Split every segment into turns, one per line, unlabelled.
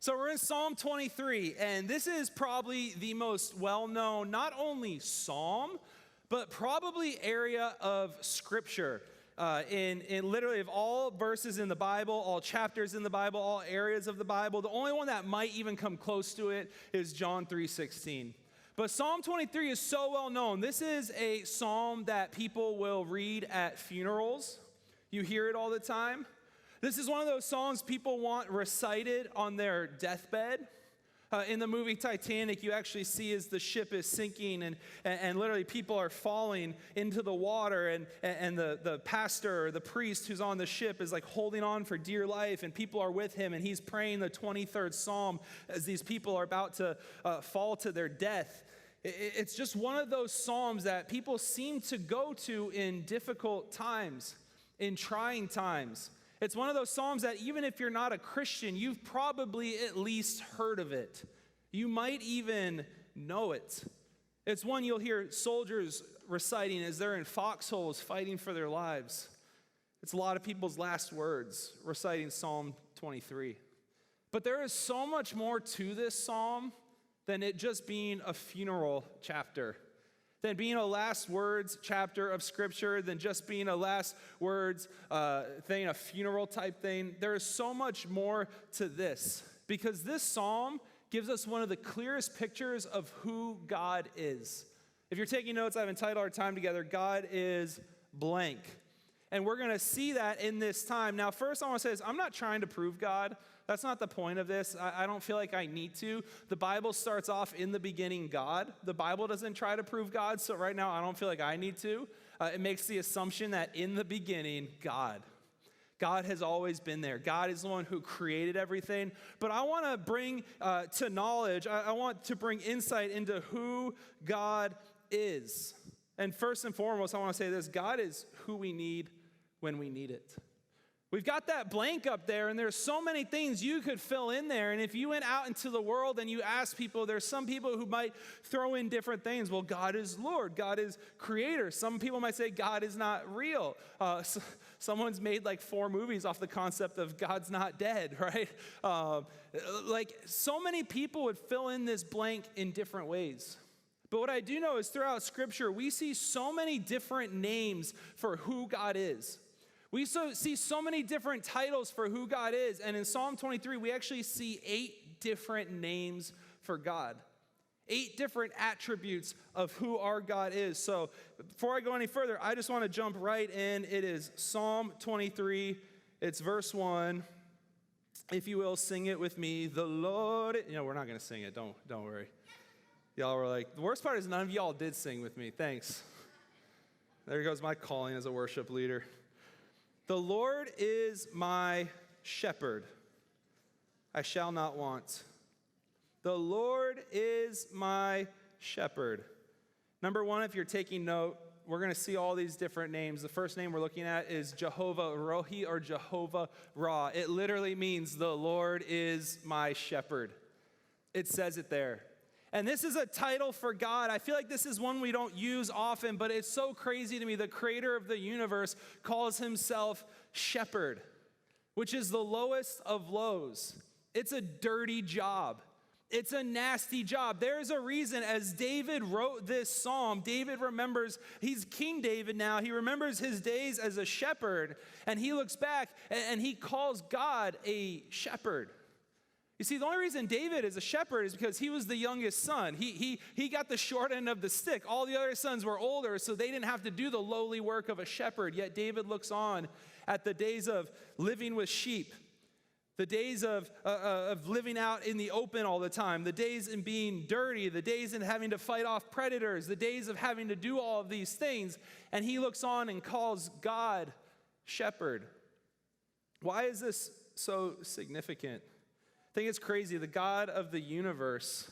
So we're in Psalm 23, and this is probably the most well-known, not only psalm, but probably area of scripture. In literally of all verses in the Bible, all chapters in the Bible, all areas of the Bible, the only one that might even come close to it is John 3:16. But Psalm 23 is so well known. This is a psalm that people will read at funerals. You hear it all the time. This is one of those songs people want recited on their deathbed. In the movie Titanic, you actually see as the ship is sinking and literally people are falling into the water and the pastor or the priest who's on the ship is like holding on for dear life and people are with him and he's praying the 23rd Psalm as these people are about to fall to their death. It's just one of those psalms that people seem to go to in difficult times, in trying times. It's one of those psalms that even if you're not a Christian, you've probably at least heard of it. You might even know it. It's one you'll hear soldiers reciting as they're in foxholes fighting for their lives. It's a lot of people's last words reciting Psalm 23. But there is so much more to this psalm than it just being a funeral chapter, than being a last words chapter of scripture, than just being a last words thing, a funeral type thing. There is so much more to this because this psalm gives us one of the clearest pictures of who God is. If you're taking notes, I've entitled our time together, God is blank. And we're going to see that in this time. Now, first I want to say this, I'm not trying to prove God. That's not the point of this. I don't feel like I need to. The Bible starts off in the beginning, God. The Bible doesn't try to prove God, so right now I don't feel like I need to. It makes the assumption that in the beginning, God. God has always been there. God is the one who created everything. But I want to bring to knowledge, I want to bring insight into who God is. And first and foremost, I want to say this, God is who we need when we need it. We've got that blank up there, and there's so many things you could fill in there. And if you went out into the world and you ask people, there's some people who might throw in different things. Well, God is Lord. God is creator. Some people might say God is not real. Someone's made like 4 movies off the concept of God's not dead, right? Like so many people would fill in this blank in different ways. But what I do know is throughout Scripture, we see so many different names for who God is. We see so many different titles for who God is. And in Psalm 23, we actually see 8 different names for God. 8 different attributes of who our God is. So before I go any further, I just want to jump right in. It is Psalm 23. It's verse 1. If you will, sing it with me. The Lord... we're not going to sing it. Don't worry. Y'all were like, the worst part is none of y'all did sing with me. Thanks. There goes my calling as a worship leader. The Lord is my shepherd. I shall not want. The Lord is my shepherd. Number 1, if you're taking note, we're going to see all these different names. The first name we're looking at is Jehovah Rohi or Jehovah Ra. It literally means the Lord is my shepherd. It says it there. And this is a title for God. I feel like this is one we don't use often, but it's so crazy to me. The creator of the universe calls himself shepherd, which is the lowest of lows. It's a dirty job. It's a nasty job. There's a reason as David wrote this psalm, David remembers, he's King David now, he remembers his days as a shepherd, and he looks back and he calls God a shepherd. You see, the only reason David is a shepherd is because he was the youngest son. He got the short end of the stick. All the other sons were older, so they didn't have to do the lowly work of a shepherd. Yet David looks on at the days of living with sheep, the days of living out in the open all the time, the days in being dirty, the days in having to fight off predators, the days of having to do all of these things. And he looks on and calls God shepherd. Why is this so significant? I think it's crazy. The God of the universe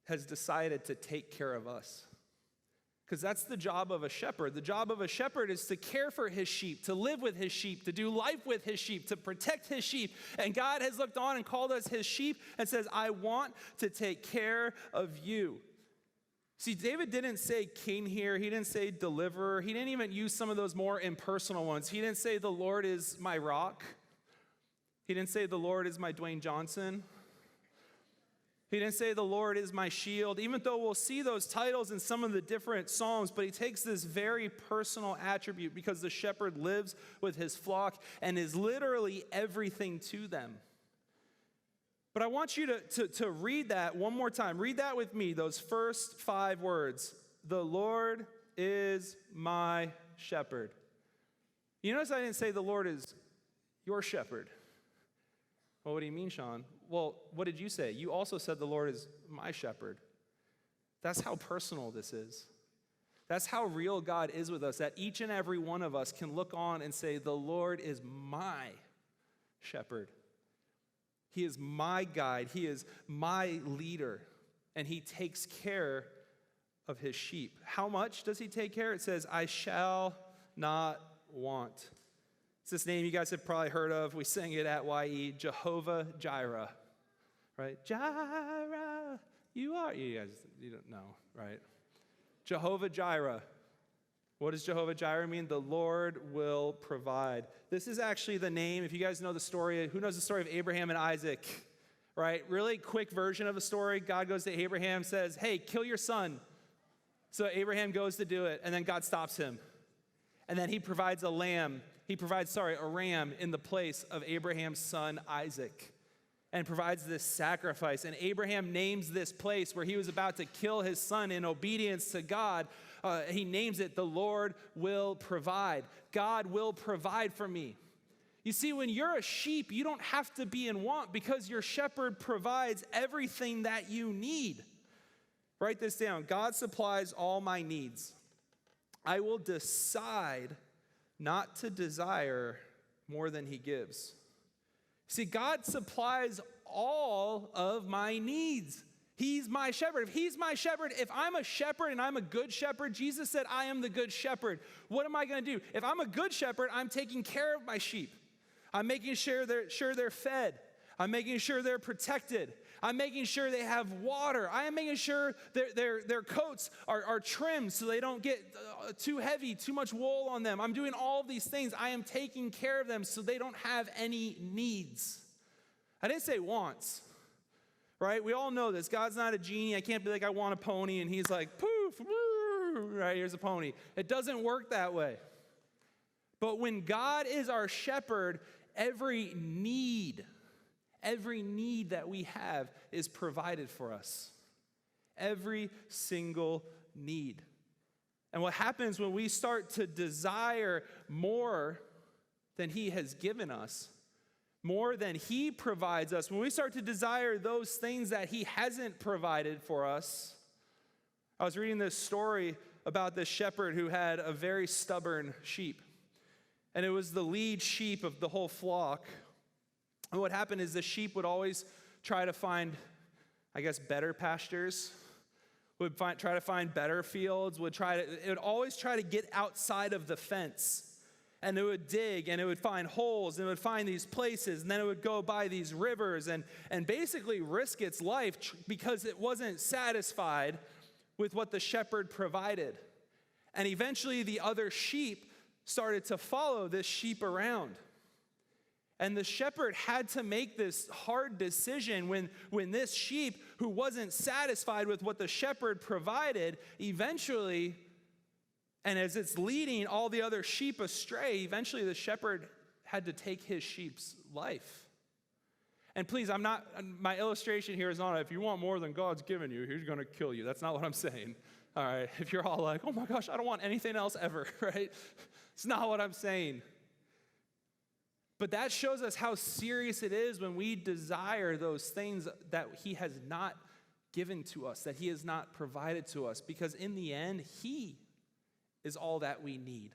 has decided to take care of us. Because that's the job of a shepherd. The job of a shepherd is to care for his sheep, to live with his sheep, to do life with his sheep, to protect his sheep. And God has looked on and called us his sheep and says, I want to take care of you. See, David didn't say king here. He didn't say deliverer. He didn't even use some of those more impersonal ones. He didn't say the Lord is my rock. He didn't say the Lord is my Dwayne Johnson. He didn't say the Lord is my shield, even though we'll see those titles in some of the different Psalms, but he takes this very personal attribute because the shepherd lives with his flock and is literally everything to them. But I want you to read that one more time. Read that with me, those first 5 words. The Lord is my shepherd. You notice I didn't say the Lord is your shepherd. Well, what do you mean, Sean? Well, what did you say? You also said the Lord is my shepherd. That's how personal this is. That's how real God is with us, that each and every one of us can look on and say, the Lord is my shepherd. He is my guide. He is my leader. And he takes care of his sheep. How much does he take care? It says, I shall not want. It's this name you guys have probably heard of. We sang it at YE, Jehovah Jireh, right? Jireh, you don't know, right? Jehovah Jireh. What does Jehovah Jireh mean? The Lord will provide. This is actually the name, if you guys know the story, who knows the story of Abraham and Isaac, right? Really quick version of the story. God goes to Abraham, says, hey, kill your son. So Abraham goes to do it, and then God stops him. And then he provides a ram in the place of Abraham's son Isaac, and provides this sacrifice. And Abraham names this place where he was about to kill his son in obedience to God. He names it, the Lord will provide. God will provide for me. You see, when you're a sheep, you don't have to be in want because your shepherd provides everything that you need. Write this down. God supplies all my needs. I will decide not to desire more than he gives. See, God supplies all of my needs. He's my shepherd. If he's my shepherd, if I'm a shepherd and I'm a good shepherd, Jesus said, I am the good shepherd. What am I going to do? If I'm a good shepherd, I'm taking care of my sheep. I'm making sure they're fed. I'm making sure they're protected. I'm making sure they have water. I am making sure their coats are trimmed so they don't get too heavy, too much wool on them. I'm doing all of these things. I am taking care of them so they don't have any needs. I didn't say wants, right? We all know this. God's not a genie. I can't be like, I want a pony, and he's like, poof, woo, right, here's a pony. It doesn't work that way. But when God is our shepherd, every need that we have is provided for us. Every single need. And what happens when we start to desire more than he has given us, more than he provides us, when we start to desire those things that he hasn't provided for us. I was reading this story about this shepherd who had a very stubborn sheep. And it was the lead sheep of the whole flock. And what happened is the sheep would always try to find, better pastures, try to find better fields, it would always try to get outside of the fence. And it would dig, and it would find holes, and it would find these places, and then it would go by these rivers, and basically risk its life because it wasn't satisfied with what the shepherd provided. And eventually the other sheep started to follow this sheep around. And the shepherd had to make this hard decision when this sheep, who wasn't satisfied with what the shepherd provided, eventually, and as it's leading all the other sheep astray, eventually the shepherd had to take his sheep's life. And please, my illustration here is not, if you want more than God's given you, he's going to kill you. That's not what I'm saying. All right, if you're all like, oh my gosh, I don't want anything else ever, right? It's not what I'm saying. But that shows us how serious it is when we desire those things that he has not given to us, that he has not provided to us, because in the end, he is all that we need.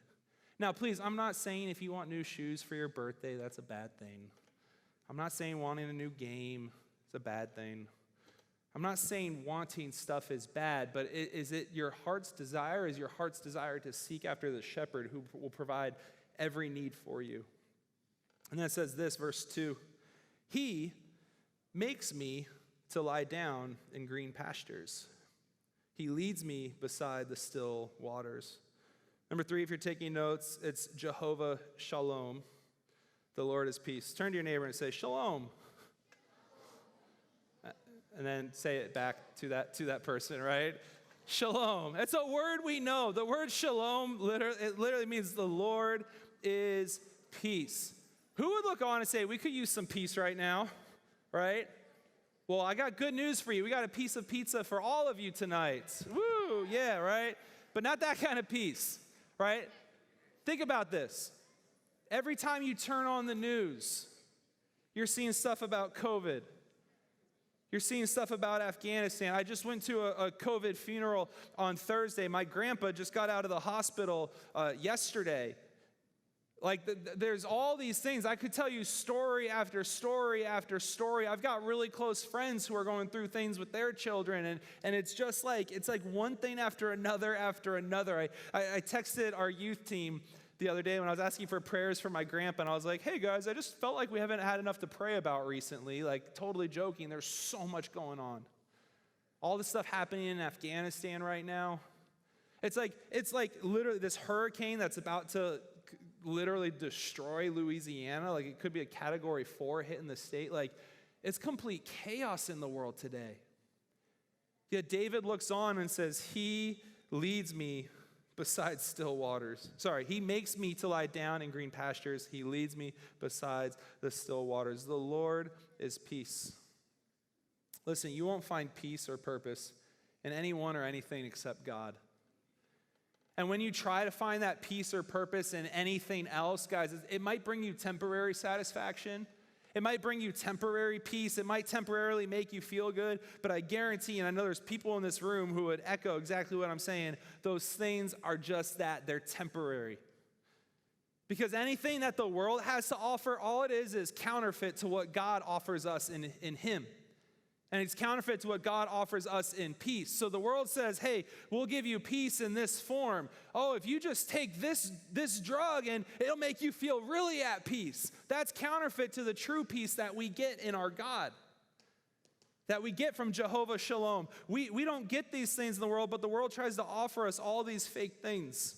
Now, please, I'm not saying if you want new shoes for your birthday, that's a bad thing. I'm not saying wanting a new game is a bad thing. I'm not saying wanting stuff is bad, but is it your heart's desire? Is your heart's desire to seek after the shepherd who will provide every need for you? And then it says this, verse 2, he makes me to lie down in green pastures. He leads me beside the still waters. Number 3, if you're taking notes, it's Jehovah Shalom. The Lord is peace. Turn to your neighbor and say, shalom. And then say it back to that person, right? Shalom. It's a word we know. The word shalom, it literally means the Lord is peace. Who would look on and say, we could use some peace right now, right? Well, I got good news for you. We got a piece of pizza for all of you tonight. Woo, yeah, right? But not that kind of peace, right? Think about this. Every time you turn on the news, you're seeing stuff about COVID. You're seeing stuff about Afghanistan. I just went to a COVID funeral on Thursday. My grandpa just got out of the hospital yesterday. Like, there's all these things. I could tell you story after story after story. I've got really close friends who are going through things with their children, and it's just like, it's like one thing after another after another. I texted our youth team the other day when I was asking for prayers for my grandpa, and I was like, hey guys, I just felt like we haven't had enough to pray about recently. Like, totally joking. There's so much going on. All this stuff happening in Afghanistan right now. It's like literally this hurricane that's about to literally destroy Louisiana. Like, it could be a Category 4 hit in the state. Like, it's complete chaos in the world today. Yet David looks on and says, he leads me beside still waters. He makes me to lie down in green pastures. He leads me beside the still waters. The Lord is peace. Listen, you won't find peace or purpose in anyone or anything except God. And when you try to find that peace or purpose in anything else, guys, it might bring you temporary satisfaction. It might bring you temporary peace. It might temporarily make you feel good. But I guarantee, and I know there's people in this room who would echo exactly what I'm saying, those things are just that. They're temporary. Because anything that the world has to offer, all it is counterfeit to what God offers us in Him. And it's counterfeit to what God offers us in peace. So the world says, hey, we'll give you peace in this form. Oh, if you just take this drug and it'll make you feel really at peace. That's counterfeit to the true peace that we get in our God, that we get from Jehovah Shalom. We don't get these things in the world, but the world tries to offer us all these fake things.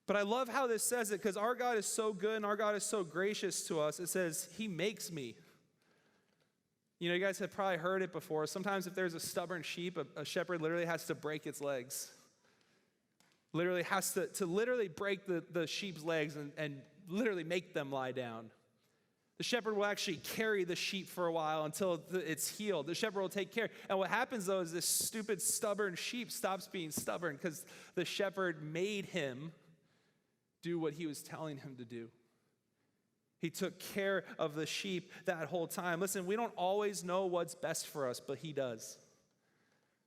But I love how this says it, because our God is so good and our God is so gracious to us. It says, He makes me. You know, you guys have probably heard it before. Sometimes if there's a stubborn sheep, a shepherd literally has to break its legs. Literally has to literally break the sheep's legs and literally make them lie down. The shepherd will actually carry the sheep for a while until it's healed. The shepherd will take care. And what happens, though, is this stupid, stubborn sheep stops being stubborn because the shepherd made him do what he was telling him to do. He took care of the sheep that whole time. Listen, we don't always know what's best for us, but He does.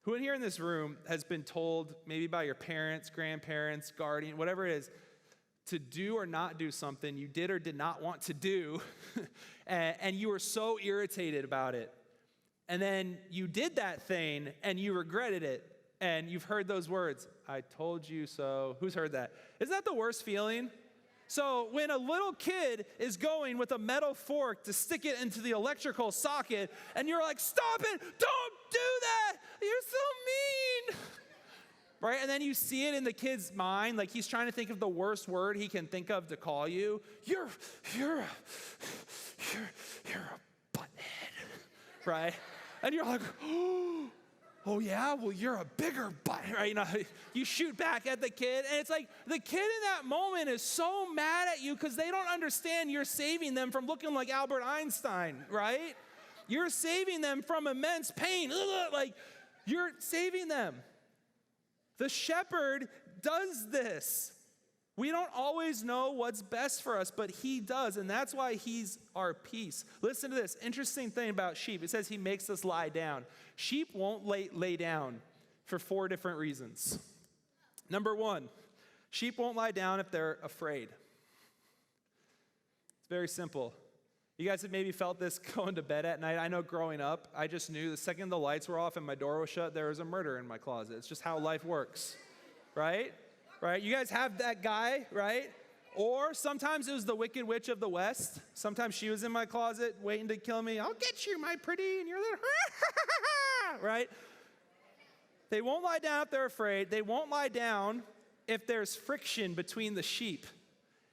Who in here in this room has been told, maybe by your parents, grandparents, guardian, whatever it is, to do or not do something you did or did not want to do, and you were so irritated about it, and then you did that thing and you regretted it, and you've heard those words, I told you so. Who's heard that? Isn't that the worst feeling? So when a little kid is going with a metal fork to stick it into the electrical socket, and you're like, stop it, don't do that, you're so mean, right? And then you see it in the kid's mind, like he's trying to think of the worst word he can think of to call you. You're a butthead, right? And you're like, oh yeah, well you're a bigger butt, right? You know, you shoot back at the kid, and it's like the kid in that moment is so mad at you because they don't understand you're saving them from looking like Albert Einstein, right? You're saving them from immense pain. Like, you're saving them. The shepherd does this. We don't always know what's best for us, but He does, and that's why He's our peace. Listen to this interesting thing about sheep. It says He makes us lie down. Sheep won't lay down for 4 different reasons. Number 1, sheep won't lie down if they're afraid. It's very simple. You guys have maybe felt this going to bed at night. I know growing up, I just knew the second the lights were off and my door was shut, there was a murder in my closet. It's just how life works, right? Right? You guys have that guy, right? Or sometimes it was the Wicked Witch of the West. Sometimes she was in my closet waiting to kill me. I'll get you, my pretty, and you're there, right? They won't lie down if they're afraid. They won't lie down if there's friction between the sheep.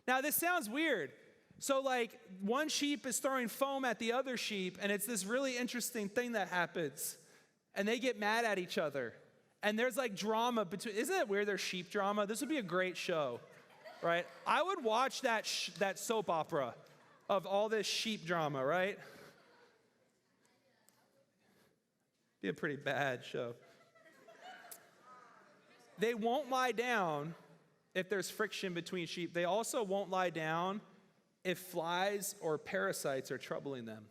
Now, this sounds weird. So like one sheep is throwing foam at the other sheep, and it's this really interesting thing that happens. And they get mad at each other. And there's like drama between, isn't it weird there's sheep drama? This would be a great show, right? I would watch that soap opera of all this sheep drama, right? Be a pretty bad show. They won't lie down if there's friction between sheep. They also won't lie down if flies or parasites are troubling them.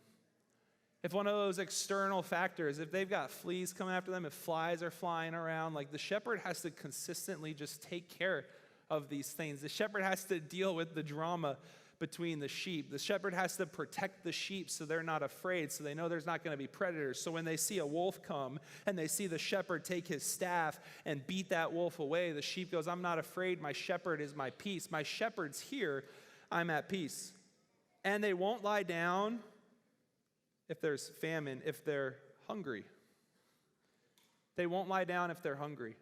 If one of those external factors, if they've got fleas coming after them, if flies are flying around, like the shepherd has to consistently just take care of these things. The shepherd has to deal with the drama between the sheep. The shepherd has to protect the sheep so they're not afraid, so they know there's not going to be predators. So when they see a wolf come and they see the shepherd take his staff and beat that wolf away, the sheep goes, I'm not afraid. My shepherd is my peace. My shepherd's here. I'm at peace. And they won't lie down if there's famine, if they're hungry. They won't lie down if they're hungry.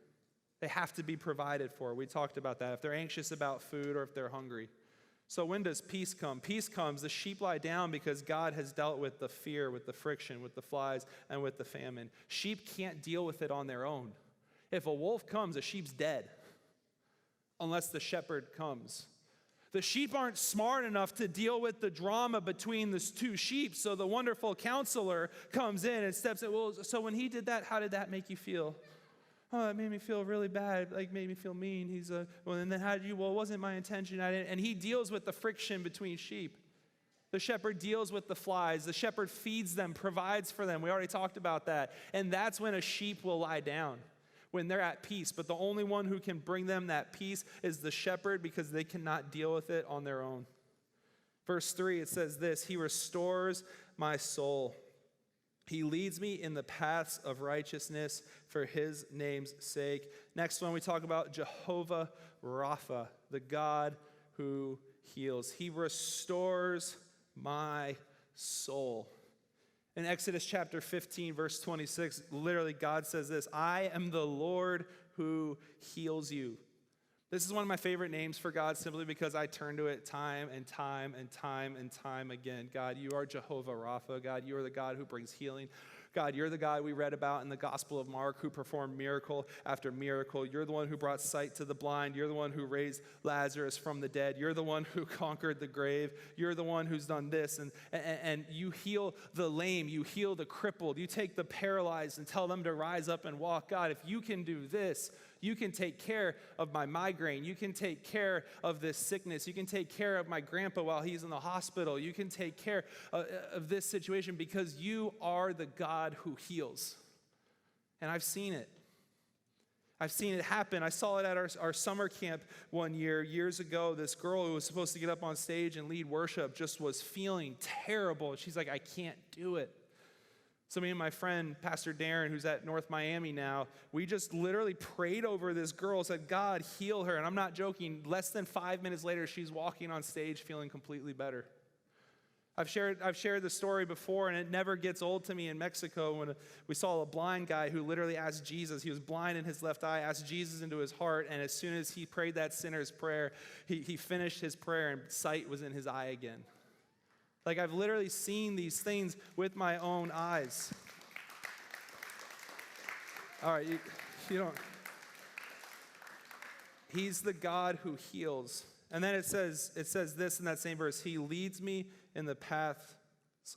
They have to be provided for. We talked about that. If they're anxious about food or if they're hungry. So when does peace come? Peace comes, the sheep lie down because God has dealt with the fear, with the friction, with the flies, and with the famine. Sheep can't deal with it on their own. If a wolf comes, a sheep's dead unless the shepherd comes. The sheep aren't smart enough to deal with the drama between the two sheep, so the wonderful counselor comes in and steps in. Well, so when he did that, how did that make you feel? Oh, it made me feel really bad, like made me feel mean. Well, and then how did you? Well, it wasn't my intention. I didn't. And he deals with the friction between sheep. The shepherd deals with the flies. The shepherd feeds them, provides for them. We already talked about that. And that's when a sheep will lie down, when they're at peace. But the only one who can bring them that peace is the shepherd because they cannot deal with it on their own. Verse 3, it says this, he restores my soul. He leads me in the paths of righteousness for his name's sake. Next one, we talk about Jehovah Rapha, the God who heals. He restores my soul. In Exodus chapter 15, verse 26, literally God says this, I am the Lord who heals you. This is one of my favorite names for God simply because I turn to it time and time and time and time again. God, you are Jehovah Rapha. God, you are the God who brings healing. God, you're the God we read about in the Gospel of Mark who performed miracle after miracle. You're the one who brought sight to the blind. You're the one who raised Lazarus from the dead. You're the one who conquered the grave. You're the one who's done this. And you heal the lame. You heal the crippled. You take the paralyzed and tell them to rise up and walk. God, if you can do this, you can take care of my migraine. You can take care of this sickness. You can take care of my grandpa while he's in the hospital. You can take care of this situation because you are the God who heals. And I've seen it. I've seen it happen. I saw it at our summer camp one year, years ago. This girl who was supposed to get up on stage and lead worship just was feeling terrible. She's like, I can't do it. So me and my friend, Pastor Darren, who's at North Miami now, we just literally prayed over this girl, said, God, heal her. And I'm not joking, less than 5 minutes later, she's walking on stage feeling completely better. I've shared the story before, and it never gets old to me in Mexico when we saw a blind guy who literally asked Jesus. He was blind in his left eye, asked Jesus into his heart, and as soon as he prayed that sinner's prayer, he finished his prayer, and sight was in his eye again. Like, I've literally seen these things with my own eyes. All right, you don't. He's the God who heals. And then it says this in that same verse, he leads me in the paths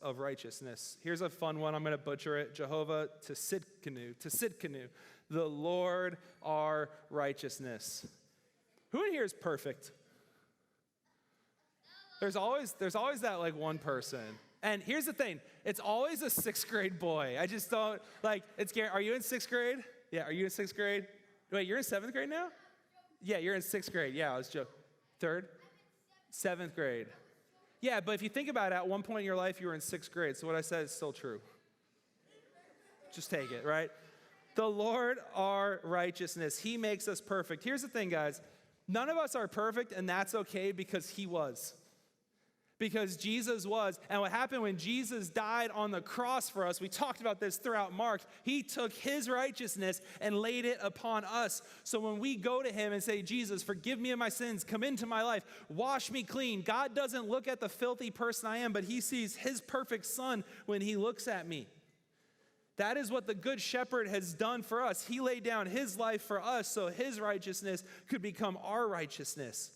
of righteousness. Here's a fun one, I'm going to butcher it. Jehovah Tsidkenu, the Lord our righteousness. Who in here is perfect? There's always that like one person. And here's the thing, it's always a 6th grade boy. I just don't, like, it's scary. Are you in 6th grade? Yeah, are you in 6th grade? Wait, you're in 7th grade now? Yeah, you're in 6th grade. Yeah, I was joking. 3rd? 7th grade. Yeah, but if you think about it, at one point in your life, you were in 6th grade. So what I said is still true. Just take it, right? The Lord our righteousness. He makes us perfect. Here's the thing, guys. None of us are perfect, and that's okay because he was. Because Jesus was, and what happened when Jesus died on the cross for us, we talked about this throughout Mark, he took his righteousness and laid it upon us. So when we go to him and say, Jesus, forgive me of my sins, come into my life, wash me clean, God doesn't look at the filthy person I am, but he sees his perfect son when he looks at me. That is what the good shepherd has done for us. He laid down his life for us so his righteousness could become our righteousness.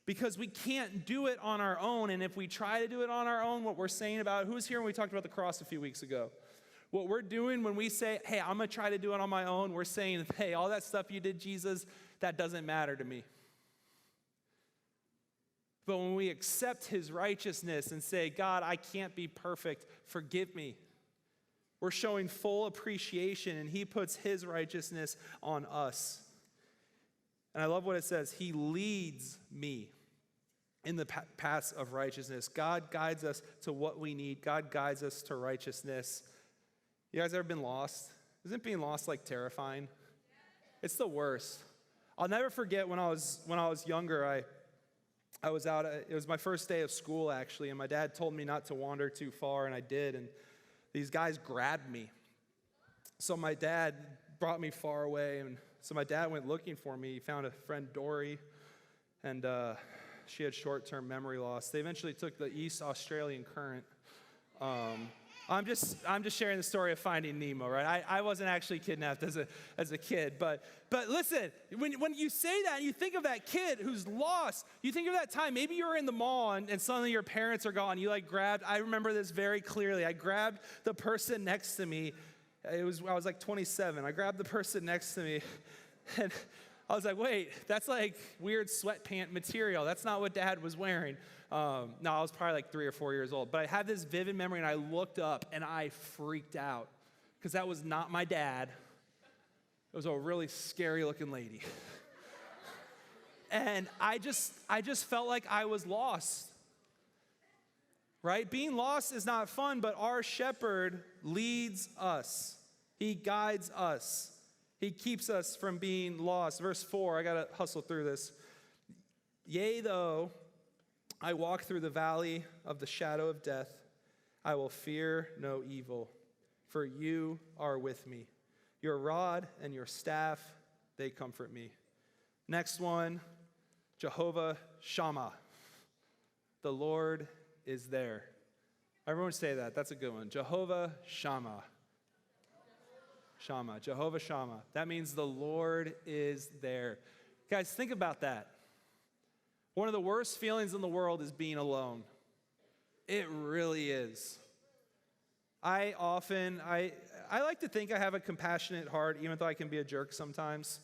Because we can't do it on our own, and if we try to do it on our own, what we're saying about, who was here when we talked about the cross a few weeks ago? What we're doing when we say, hey, I'm going to try to do it on my own, we're saying, hey, all that stuff you did, Jesus, that doesn't matter to me. But when we accept his righteousness and say, God, I can't be perfect, forgive me, we're showing full appreciation, and he puts his righteousness on us. And I love what it says, he leads me in the paths of righteousness. God guides us to what we need. God guides us to righteousness. You guys ever been lost? Isn't being lost like terrifying? It's the worst. I'll never forget when I was younger, I was out, it was my first day of school actually, and my dad told me not to wander too far, and I did, and these guys grabbed me. So my dad brought me far away, and so my dad went looking for me. He found a friend, Dory, and she had short-term memory loss. They eventually took the East Australian current. I'm just sharing the story of Finding Nemo, right? I wasn't actually kidnapped as a kid, but listen, when you say that, and you think of that kid who's lost, you think of that time, maybe you were in the mall and suddenly your parents are gone. You I remember this very clearly. I grabbed the person next to me. I was like 27. I grabbed the person next to me, and I was like, wait, that's like weird sweatpant material. That's not what Dad was wearing. No, I was probably like 3 or 4 years old. But I had this vivid memory, and I looked up, and I freaked out because that was not my dad. It was a really scary-looking lady. And I just felt like I was lost. Right? Being lost is not fun, but our shepherd leads us. He guides us. He keeps us from being lost. Verse 4, I got to hustle through this. Yea, though I walk through the valley of the shadow of death, I will fear no evil, for you are with me. Your rod and your staff, they comfort me. Next one, Jehovah Shammah. The Lord is there. Everyone say that. That's a good one. Jehovah Shammah. Shammah. Jehovah Shammah. That means the Lord is there. Guys, think about that. One of the worst feelings in the world is being alone. It really is. I like to think I have a compassionate heart, even though I can be a jerk sometimes.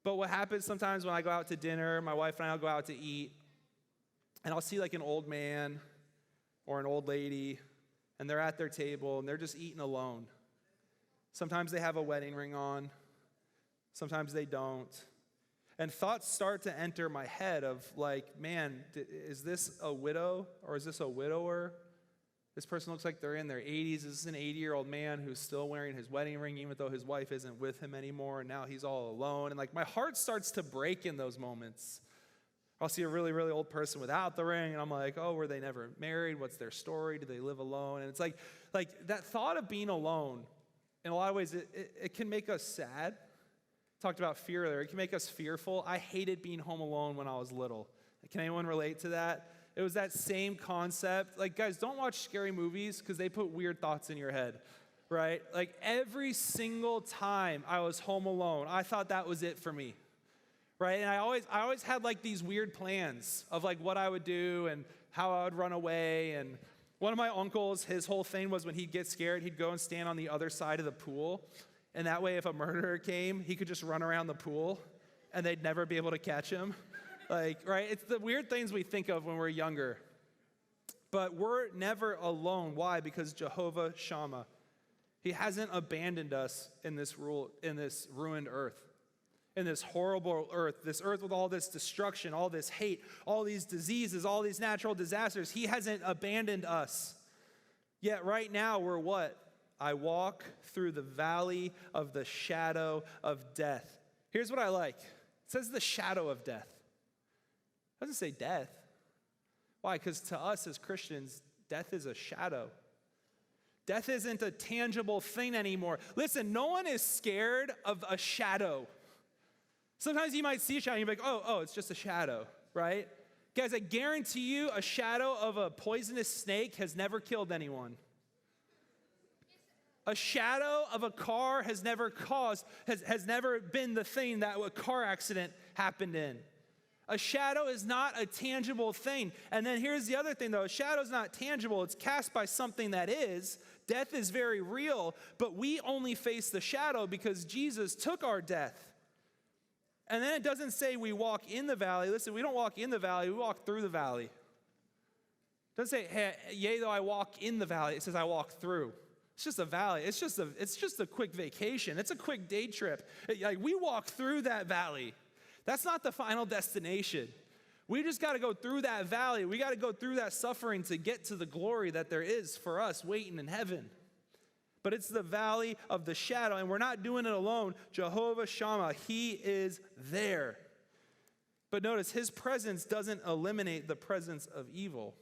But what happens sometimes when I go out to dinner, my wife and I will go out to eat, and I'll see like an old man or an old lady, and they're at their table, and they're just eating alone. Sometimes they have a wedding ring on. Sometimes they don't. And thoughts start to enter my head of like, man, is this a widow or is this a widower? This person looks like they're in their 80s. Is this an 80-year-old man who's still wearing his wedding ring even though his wife isn't with him anymore, and now he's all alone? And like my heart starts to break in those moments. I'll see a really, really old person without the ring, and I'm like, oh, were they never married? What's their story? Do they live alone? And it's like that thought of being alone, in a lot of ways, it can make us sad. Talked about fear earlier. It can make us fearful. I hated being home alone when I was little. Can anyone relate to that? It was that same concept. Like, guys, don't watch scary movies because they put weird thoughts in your head, right? Like, every single time I was home alone, I thought that was it for me, right? And I always had, like, these weird plans of, like, what I would do and how I would run away. And one of my uncles, his whole thing was when he'd get scared, he'd go and stand on the other side of the pool. And that way, if a murderer came, he could just run around the pool, and they'd never be able to catch him. Like, right? It's the weird things we think of when we're younger. But we're never alone. Why? Because Jehovah Shammah, he hasn't abandoned us in this ruined earth, in this horrible earth, this earth with all this destruction, all this hate, all these diseases, all these natural disasters. He hasn't abandoned us. Yet right now, we're what? I walk through the valley of the shadow of death. Here's what I like. It says the shadow of death. It doesn't say death. Why? Because to us as Christians, death is a shadow. Death isn't a tangible thing anymore. Listen, no one is scared of a shadow. Sometimes you might see a shadow and you're like, oh, it's just a shadow, right? Guys, I guarantee you a shadow of a poisonous snake has never killed anyone. A shadow of a car has never been the thing that a car accident happened in. A shadow is not a tangible thing. And then here's the other thing, though. A shadow is not tangible. It's cast by something that is. Death is very real, but we only face the shadow because Jesus took our death. And then it doesn't say we walk in the valley. Listen, we don't walk in the valley. We walk through the valley. It doesn't say, hey, yea, though I walk in the valley. It says I walk through. It's just a valley. It's just a quick vacation. It's a quick day trip. Like, we walk through that valley. That's not the final destination. We just got to go through that valley. We got to go through that suffering to get to the glory that there is for us waiting in heaven. But it's the valley of the shadow, and we're not doing it alone. Jehovah Shammah, he is there. But notice, his presence doesn't eliminate the presence of evil,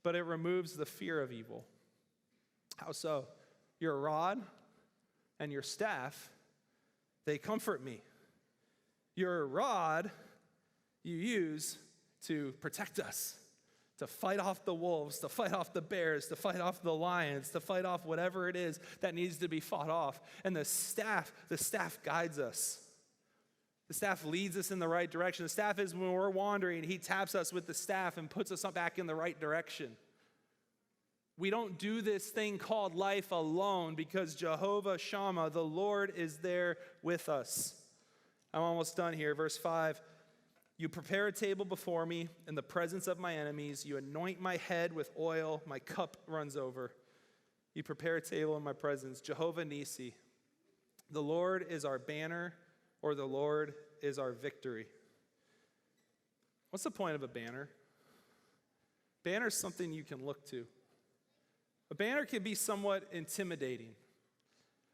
but it removes the fear of evil. How so? Your rod and your staff, they comfort me. Your rod you use to protect us, to fight off the wolves, to fight off the bears, to fight off the lions, to fight off whatever it is that needs to be fought off. And the staff guides us. The staff leads us in the right direction. The staff is when we're wandering, he taps us with the staff and puts us back in the right direction. We don't do this thing called life alone because Jehovah Shammah, the Lord, is there with us. I'm almost done here. Verse 5, you prepare a table before me in the presence of my enemies. You anoint my head with oil. My cup runs over. You prepare a table in my presence. Jehovah Nisi, the Lord is our banner, or the Lord is our victory. What's the point of a banner? Banner is something you can look to. A banner can be somewhat intimidating.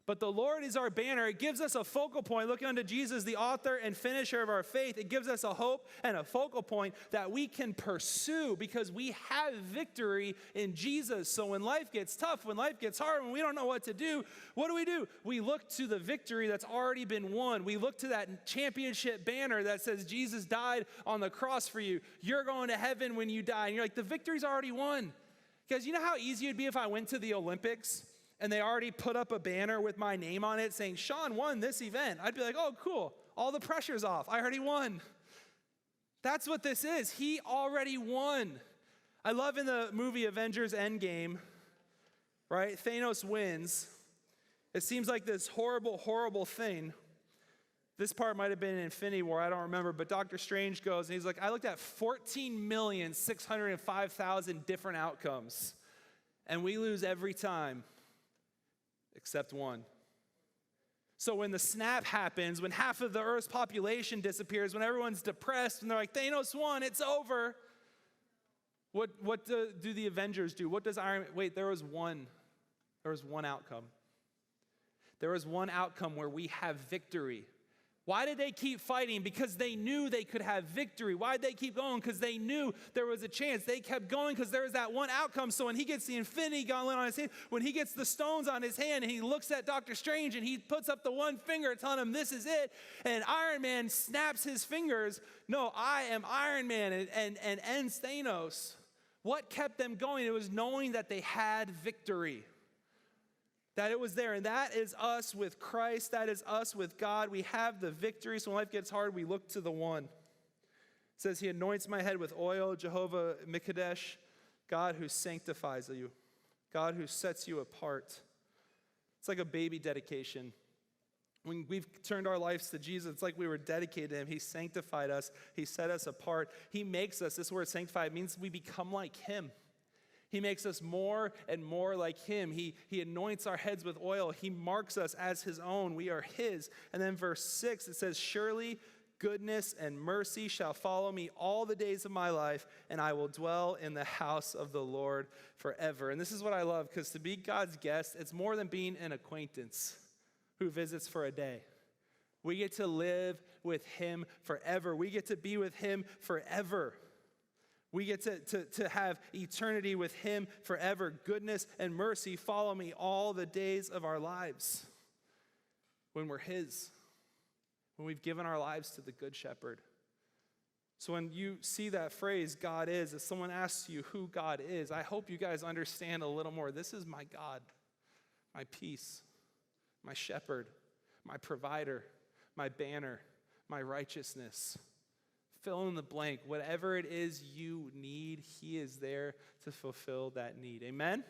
But the Lord is our banner. It gives us a focal point. Looking unto Jesus, the author and finisher of our faith, it gives us a hope and a focal point that we can pursue because we have victory in Jesus. So when life gets tough, when life gets hard, when we don't know what to do? We look to the victory that's already been won. We look to that championship banner that says Jesus died on the cross for you. You're going to heaven when you die. And you're like, the victory's already won. Guys, you know how easy it would be if I went to the Olympics and they already put up a banner with my name on it saying, Sean won this event. I'd be like, oh, cool. All the pressure's off. I already won. That's what this is. He already won. I love in the movie Avengers Endgame, right? Thanos wins. It seems like this horrible, horrible thing. This part might have been in Infinity War. I don't remember. But Dr. Strange goes, and he's like, I looked at 14,605,000 different outcomes. And we lose every time. Except one. So when the snap happens, when half of the Earth's population disappears, when everyone's depressed, and they're like, Thanos won, it's over. What do the Avengers do? What does Iron Man? Wait, there was one outcome. There was one outcome where we have victory. Why did they keep fighting? Because they knew they could have victory. Why did they keep going? Because they knew there was a chance. They kept going because there was that one outcome. So when he gets the Infinity Gauntlet on his hand, when he gets the stones on his hand, and he looks at Doctor Strange and he puts up the one finger telling him this is it, and Iron Man snaps his fingers, no, I am Iron Man, and ends Thanos. What kept them going? It was knowing that they had victory. That it was there, and that is us with Christ. That is us with God. We have the victory. So when life gets hard, we look to the one. It says, he anoints my head with oil, Jehovah Mikadesh, God who sanctifies you, God who sets you apart. It's like a baby dedication. When we've turned our lives to Jesus, it's like we were dedicated to him. He sanctified us. He set us apart. He makes us, this word sanctified means we become like him. He makes us more and more like him. He anoints our heads with oil. He marks us as his own. We are his. And then verse 6, it says, surely goodness and mercy shall follow me all the days of my life, and I will dwell in the house of the Lord forever. And this is what I love, because to be God's guest, it's more than being an acquaintance who visits for a day. We get to live with him forever. We get to be with him forever. We get to have eternity with him forever. Goodness and mercy follow me all the days of our lives when we're his, when we've given our lives to the Good Shepherd. So when you see that phrase, God is, if someone asks you who God is, I hope you guys understand a little more. This is my God, my peace, my shepherd, my provider, my banner, my righteousness. Fill in the blank. Whatever it is you need, he is there to fulfill that need. Amen?